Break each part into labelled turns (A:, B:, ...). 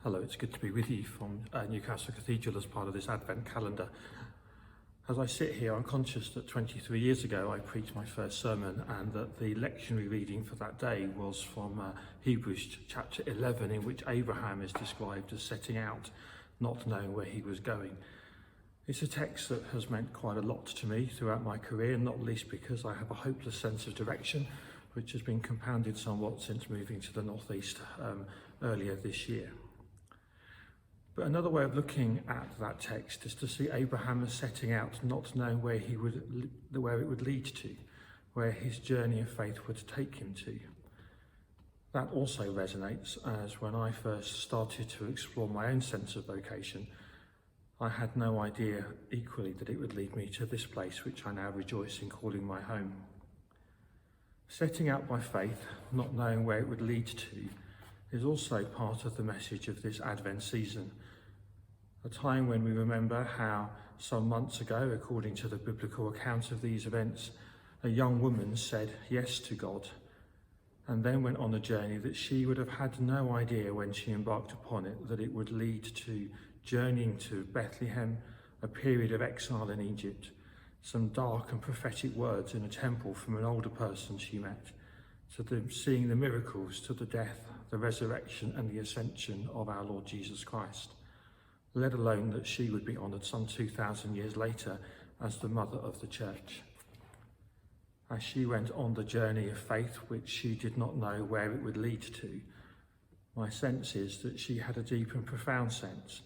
A: Hello, it's good to be with you from Newcastle Cathedral as part of this Advent calendar. As I sit here, I'm conscious that 23 years ago I preached my first sermon and that the lectionary reading for that day was from Hebrews chapter 11, in which Abraham is described as setting out, not knowing where he was going. It's a text that has meant quite a lot to me throughout my career, not least because I have a hopeless sense of direction, which has been compounded somewhat since moving to the northeast earlier this year. But another way of looking at that text is to see Abraham as setting out, not knowing where it would lead to, where his journey of faith would take him to. That also resonates, as when I first started to explore my own sense of vocation, I had no idea equally that it would lead me to this place which I now rejoice in calling my home. Setting out by faith, not knowing where it would lead to, is also part of the message of this Advent season. A time when we remember how some months ago, according to the biblical account of these events, a young woman said yes to God and then went on a journey that she would have had no idea when she embarked upon it, that it would lead to journeying to Bethlehem, a period of exile in Egypt, some dark and prophetic words in a temple from an older person she met, to seeing the miracles, to the death, the resurrection and the ascension of our Lord Jesus Christ, let alone that she would be honoured some 2,000 years later as the mother of the church. As she went on the journey of faith, which she did not know where it would lead to, my sense is that she had a deep and profound sense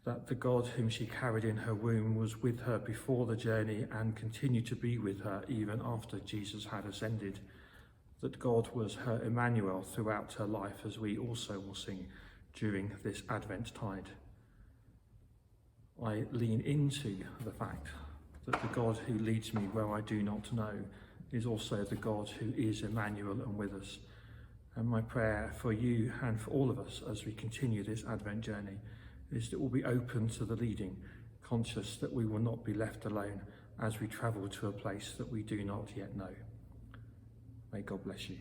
A: that the God whom she carried in her womb was with her before the journey and continued to be with her even after Jesus had ascended, that God was her Emmanuel throughout her life, as we also will sing during this Advent tide. I lean into the fact that the God who leads me where I do not know is also the God who is Emmanuel and with us. And my prayer for you and for all of us as we continue this Advent journey is that we'll be open to the leading, conscious that we will not be left alone as we travel to a place that we do not yet know. May God bless you.